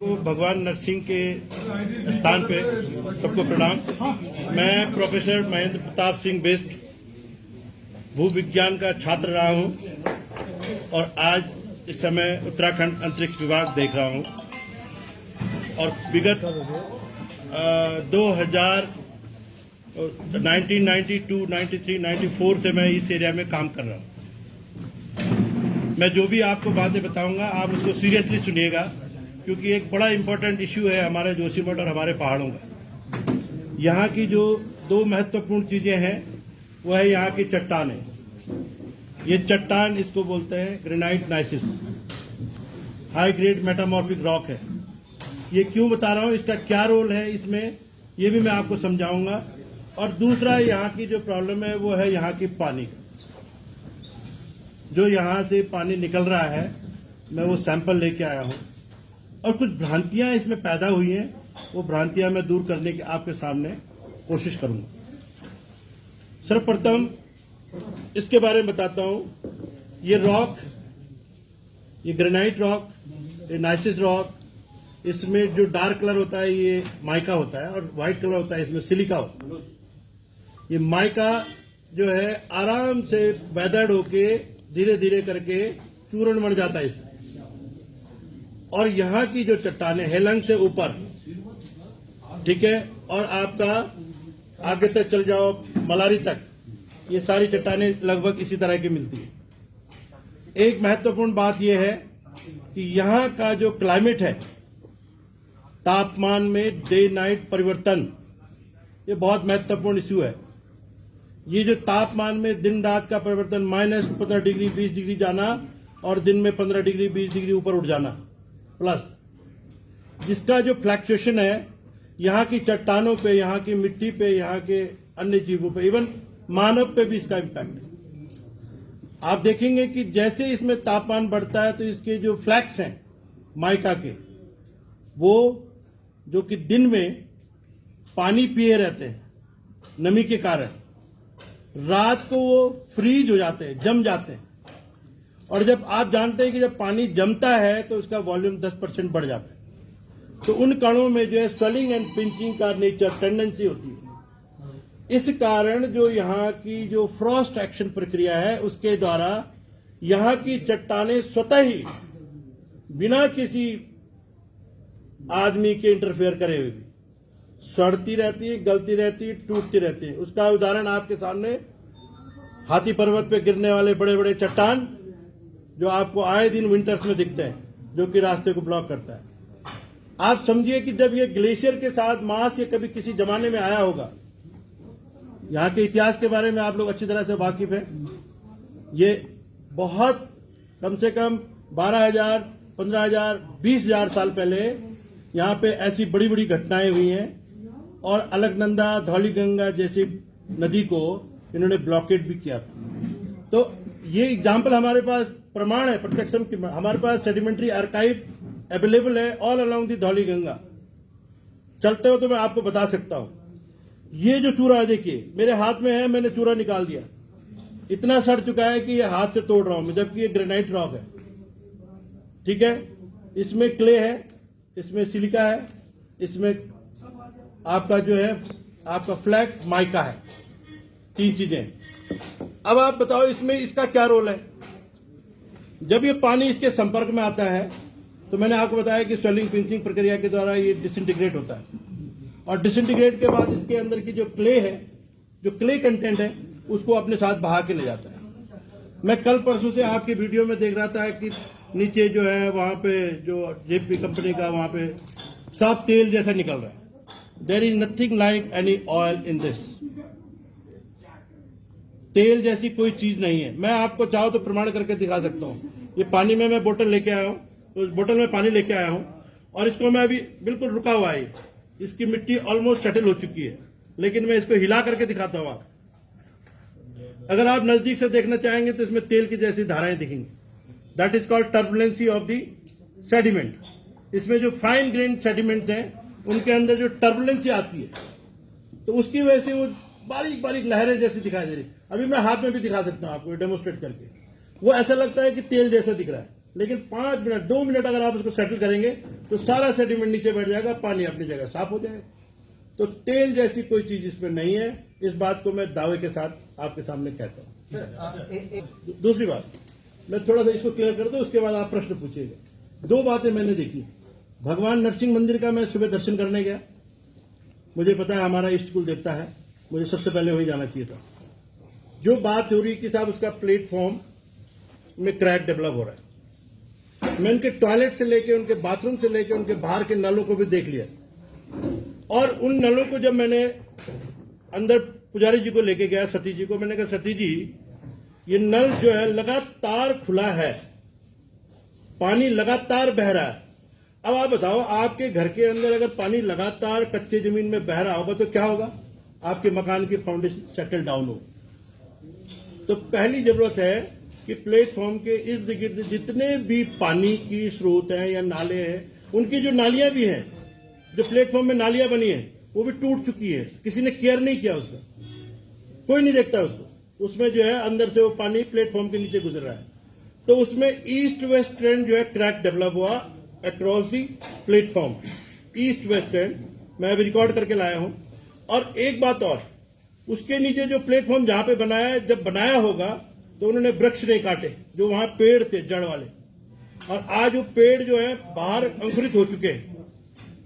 तो भगवान नरसिंह के स्थान पे सबको प्रणाम। मैं प्रोफेसर महेंद्र प्रताप सिंह बिष्ट भू विज्ञान का छात्र रहा हूं और आज इस समय उत्तराखंड अंतरिक्ष विभाग देख रहा हूं और विगत 1992, 93, 94 से मैं इस एरिया में काम कर रहा हूं। मैं जो भी आपको बातें बताऊंगा आप उसको सीरियसली सुनिएगा, क्योंकि एक बड़ा इंपॉर्टेंट इश्यू है हमारे जोशीमठ और हमारे पहाड़ों का। यहाँ की जो दो महत्वपूर्ण चीजें हैं वो है यहाँ की चट्टानें। ये चट्टान इसको बोलते हैं granite gneiss, high grade metamorphic rock है। ये क्यों बता रहा हूँ, इसका क्या रोल है इसमें, ये भी मैं आपको समझाऊंगा। और दूसरा यहाँ की जो प्रॉब्लम है वो है यहाँ की पानी, जो यहाँ से पानी निकल रहा है मैं वो सैंपल लेके आया हूँ और कुछ भ्रांतियां इसमें पैदा हुई हैं, वो भ्रांतियां मैं दूर करने की आपके सामने कोशिश करूंगा। सर्वप्रथम इसके बारे में बताता हूं। ये रॉक, ये ग्रेनाइट रॉक, ये नाइसिस रॉक, इसमें जो डार्क कलर होता है ये माइका होता है और व्हाइट कलर होता है इसमें सिलिका होता है। ये माइका जो है आराम से वेदर्ड होके धीरे धीरे करके चूर्ण बन जाता है इसमें। और यहाँ की जो चट्टानें हेलंग से ऊपर, ठीक है, और आपका आगे तक चल जाओ मलारी तक, ये सारी चट्टानें लगभग इसी तरह की मिलती है। एक महत्वपूर्ण बात यह है कि यहाँ का जो क्लाइमेट है, तापमान में डे नाइट परिवर्तन, ये बहुत महत्वपूर्ण इश्यू है। ये जो तापमान में दिन रात का परिवर्तन, -15 डिग्री 20 डिग्री जाना और दिन में 15 डिग्री 20 डिग्री ऊपर उठ जाना प्लस, जिसका जो फ्लक्चुएशन है यहाँ की चट्टानों पे, यहाँ की मिट्टी पे, यहाँ के अन्य जीवों पे, इवन मानव पे भी इसका इम्पैक्ट है। आप देखेंगे कि जैसे इसमें तापमान बढ़ता है तो इसके जो फ्लैक्स हैं माइका के, वो जो कि दिन में पानी पिए रहते हैं नमी के कारण, रात को वो फ्रीज हो जाते हैं, जम जाते हैं। और जब आप जानते हैं कि जब पानी जमता है तो उसका वॉल्यूम 10% बढ़ जाता है, तो उन कणों में जो है स्वेलिंग एंड पिंचिंग का नेचर टेंडेंसी होती है। इस कारण जो यहाँ की जो फ्रॉस्ट एक्शन प्रक्रिया है उसके द्वारा यहाँ की चट्टानें स्वतः ही बिना किसी आदमी के इंटरफेयर करे हुए सड़ती रहती है, गलती रहती है, टूटती रहती है। उसका उदाहरण आपके सामने हाथी पर्वत पे गिरने वाले बड़े बड़े चट्टान जो आपको आए दिन विंटर्स में दिखते हैं, जो कि रास्ते को ब्लॉक करता है। आप समझिए कि जब ये ग्लेशियर के साथ मास ये कभी किसी जमाने में आया होगा, यहाँ के इतिहास के बारे में आप लोग अच्छी तरह से वाकिफ हैं। ये बहुत कम से कम 12,000, 15,000, 20,000 साल पहले यहाँ पे ऐसी बड़ी बड़ी घटनाएं हुई हैं और अलकनंदा, धौलीगंगा जैसी नदी को इन्होंने ब्लॉकेट भी किया था। तो ये एग्जाम्पल हमारे पास प्रमाण है प्रत्यक्षम की। हमारे पास सेडिमेंट्री आर्काइव अवेलेबल है ऑल अलोंग दी धौलीगंगा। चलते हो तो मैं आपको बता सकता हूं। ये जो चूरा है देखिए मेरे हाथ में है, मैंने चूरा निकाल दिया, इतना सड़ चुका है कि ये हाथ से तोड़ रहा हूं मैं, जबकि ये ग्रेनाइट रॉक है, ठीक है। इसमें क्ले है, इसमें सिलिका है, इसमें आपका जो है आपका फ्लैक्स माइका है, 3 चीजें। अब आप बताओ इसमें इसका क्या रोल है। जब ये पानी इसके संपर्क में आता है तो मैंने आपको बताया कि स्वेलिंग पिंचिंग प्रक्रिया के द्वारा ये डिसइंटीग्रेट होता है और डिसइंटीग्रेट के बाद इसके अंदर की जो क्ले है, जो क्ले कंटेंट है, उसको अपने साथ बहा के ले जाता है। मैं कल परसों से आपकी वीडियो में देख रहा था कि नीचे जो है वहां पे जो जेपी कंपनी का वहां पे साफ तेल जैसा निकल रहा है। There is nothing like any oil in this. तेल जैसी कोई चीज नहीं है। मैं आपको चाहो तो प्रमाण करके दिखा सकता हूँ। ये पानी में मैं बोतल लेके आया हूँ, तो उस बोतल में पानी लेके आया हूँ और इसको मैं अभी बिल्कुल रुका हुआ है, इसकी मिट्टी ऑलमोस्ट सेटल हो चुकी है, लेकिन मैं इसको हिला करके दिखाता हूँ। आप अगर आप नजदीक से देखना चाहेंगे तो इसमें तेल की जैसी धाराएं दिखेंगी। That is called turbulency of the sediment. इसमें जो फाइन ग्रेन सेडिमेंट्स हैं उनके अंदर जो टर्बुलेंसी आती है तो उसकी वजह से वो बारीक बारीक लहरें जैसी दिखाई दे रही। अभी मैं हाथ में भी दिखा सकता हूं आपको डेमोस्ट्रेट करके। वो ऐसा लगता है कि तेल जैसा दिख रहा है, लेकिन 5 मिनट 2 मिनट अगर आप उसको सेटल करेंगे तो तो सारा सेडिमेंट नीचे बैठ जाएगा, पानी अपनी जगह साफ हो जाएगा। तो तेल जैसी कोई चीज इसमें नहीं है, इस बात को मैं दावे के साथ आपके सामने कहता हूं। दूसरी बात, मैं थोड़ा सा इसको क्लियर कर दूं, उसके बाद आप प्रश्न पूछिएगा। 2 बातें मैंने देखी। भगवान नरसिंह मंदिर का मैं सुबह दर्शन करने गया, मुझे पता है हमारा इष्ट कुल देवता है, मुझे सबसे पहले वहीं जाना चाहिए था। जो बात हो रही कि साहब उसका प्लेटफॉर्म में क्रैक डेवलप हो रहा है, मैं उनके टॉयलेट से लेके, उनके बाथरूम से लेके, उनके बाहर के नलों को भी देख लिया, और उन नलों को जब मैंने अंदर पुजारी जी को लेके गया, सती जी को, मैंने कहा सती जी ये नल जो है लगातार खुला है, पानी लगातार बह रहा है। अब आप बताओ, आपके घर के अंदर अगर पानी लगातार कच्चे जमीन में बह रहा होगा तो क्या होगा? आपके मकान की फाउंडेशन सेटल डाउन हो। तो पहली जरूरत है कि प्लेटफॉर्म के इर्द गिर्द जितने भी पानी की स्रोत हैं या नाले हैं, उनकी जो नालियां भी हैं, जो प्लेटफॉर्म में नालियां बनी है, वो भी टूट चुकी है। किसी ने केयर नहीं किया उसका, कोई नहीं देखता उसको। उसमें जो है अंदर से वो पानी प्लेटफॉर्म के नीचे गुजर रहा है। तो उसमें ईस्ट वेस्ट ट्रेंड जो है क्रैक डेवलप हुआ across the platform, east west trend मैं अभी रिकॉर्ड करके लाया हूं। और एक बात और, उसके नीचे जो प्लेटफॉर्म जहां पे बनाया है, जब बनाया होगा तो उन्होंने वृक्ष नहीं काटे, जो वहां पेड़ थे जड़ वाले, और आज वो पेड़ जो है बाहर अंकुरित हो चुके हैं।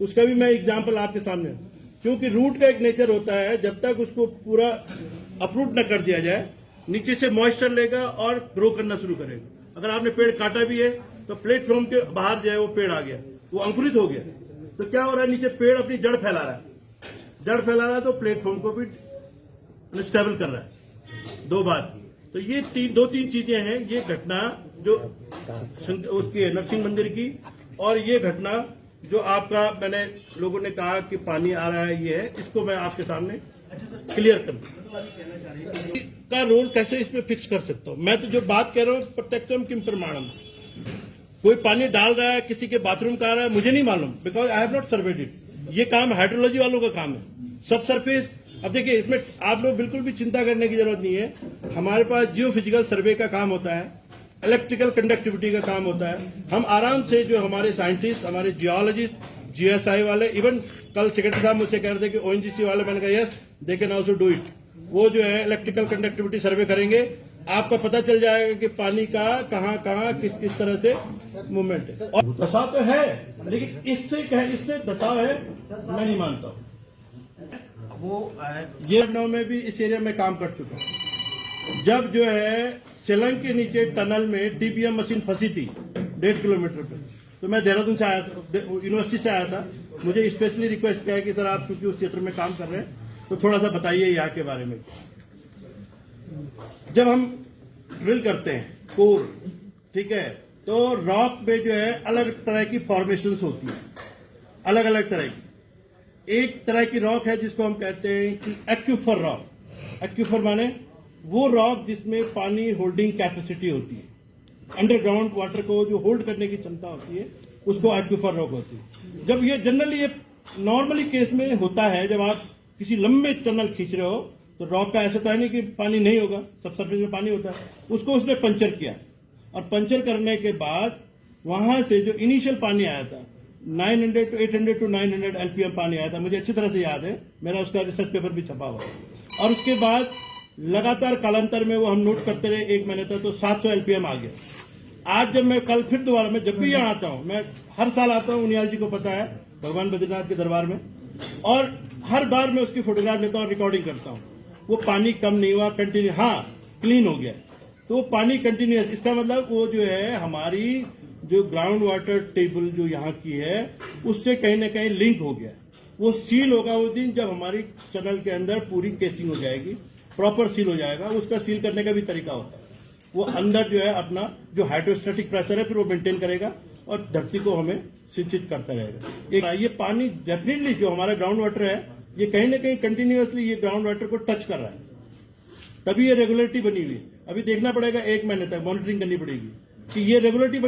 उसका भी मैं एग्जाम्पल आपके सामने, क्योंकि रूट का एक नेचर होता है, जब तक उसको पूरा अपरूट न कर दिया जाए, नीचे से मॉइस्चर लेगा और ग्रो करना शुरू करेगा। अगर आपने पेड़ काटा भी है तो प्लेटफॉर्म के बाहर जो है वो पेड़ आ गया, वो अंकुरित हो गया, तो क्या हो रहा है, नीचे पेड़ अपनी जड़ फैला रहा है, जड़ फैला रहा है तो प्लेटफॉर्म को भी स्टेबल कर रहा है। 2 बात, तो ये 2-3 चीजें हैं। ये घटना जो उसकी है नरसिंह मंदिर की, और ये घटना जो आपका मैंने लोगों ने कहा कि पानी आ रहा है, ये है, इसको मैं आपके सामने क्लियर कर दूं। का रोल कैसे इसमें फिक्स कर सकता हूं? मैं तो जो बात कह रहा हूं प्रत्यक्षम किम प्रमाणम, कोई पानी डाल रहा है, किसी के बाथरूम का आ रहा है, मुझे नहीं मालूम, because I have not served it. ये काम हाइड्रोलॉजी वालों का काम है, सब सरफेस। अब देखिए, इसमें आप लोग बिल्कुल भी चिंता करने की जरूरत नहीं है। हमारे पास जियो फिजिकल सर्वे का काम होता है, इलेक्ट्रिकल कंडक्टिविटी का काम होता है। हम आराम से, जो हमारे साइंटिस्ट, हमारे जियोलॉजिस्ट, जीएसआई वाले, इवन कल सेक्रेटरी साहब मुझसे कह रहे थे कि ओएनजीसी वाले, मैंने कहा yes they can also do it. वो जो है इलेक्ट्रिकल कंडक्टिविटी सर्वे करेंगे, आपका पता चल जाएगा कि पानी का कहां कहां किस किस तरह से मूवमेंट है। और दशा तो है, लेकिन इससे दशा है मैं नहीं मानता हूं। वो ये लखनऊ में भी इस एरिया में काम कर चुका हूं। जब जो है शेलंग के नीचे टनल में टीपीएम मशीन फंसी थी 1.5 किलोमीटर पे, तो मैं देहरादून से आया था, यूनिवर्सिटी से आया था। मुझे स्पेशली रिक्वेस्ट किया कि सर आप क्योंकि उस क्षेत्र में काम कर रहे हैं तो थोड़ा सा बताइए यहाँ के बारे में। जब हम ड्रिल करते हैं कोर, ठीक है, तो रॉक में जो है अलग तरह की फॉर्मेशंस होती है, अलग अलग तरह की। एक तरह की रॉक है जिसको हम कहते हैं कि एक्यूफर रॉक। एक्यूफर माने वो रॉक जिसमें पानी होल्डिंग कैपेसिटी होती है, अंडरग्राउंड वाटर को जो होल्ड करने की क्षमता होती है, उसको एक्यूफर रॉक होती है। जब ये जनरली, ये नॉर्मली केस में होता है, जब आप किसी लंबे टनल खींच रहे हो तो रॉक का ऐसा तो है नहीं कि पानी नहीं होगा, सब सरफेस में पानी होता है। उसको उसने पंचर किया, और पंचर करने के बाद वहां से जो इनिशियल पानी आया था 800 to 900 एलपीएम पानी आया था, मुझे अच्छी तरह से याद है, मेरा उसका रिसर्च पेपर भी छपा हुआ है। और उसके बाद लगातार कालांतर में वो हम नोट करते रहे, 1 महीने तक, तो 700 एलपीएम आ गया। आज जब मैं कल फिर दोबारा, मैं जब भी यहाँ आता हूँ, मैं हर साल आता हूँ, उनियाल जी को पता है, भगवान बद्रीनाथ के दरबार में, और हर बार मैं उसकी फोटोग्राफ लेता हूँ, रिकॉर्डिंग करता हूँ। वो पानी कम नहीं हुआ, कंटिन्यू, हाँ क्लीन हो गया। तो वो पानी कंटिन्यूस, इसका मतलब वो जो है हमारी जो ग्राउंड वाटर टेबल जो यहाँ की है उससे कहीं ना कहीं लिंक हो गया। वो सील होगा उस दिन जब हमारी टनल के अंदर पूरी केसिंग हो जाएगी, प्रॉपर सील हो जाएगा। उसका सील करने का भी तरीका होता है, वो अंदर जो है अपना जो हाइड्रोस्टैटिक प्रेशर है फिर वो मेंटेन करेगा और धरती को हमें सिंचित करता रहेगा। ये पानी डेफिनेटली जो हमारा ग्राउंड वाटर है, ये कहीं ना कहीं कंटिन्यूअसली ये ग्राउंड वाटर को टच कर रहा है, तभी ये रेगुलरिटी बनी हुई है। अभी देखना पड़ेगा, 1 महीने तक मॉनिटरिंग करनी पड़ेगी कि ये रेगुलरिटी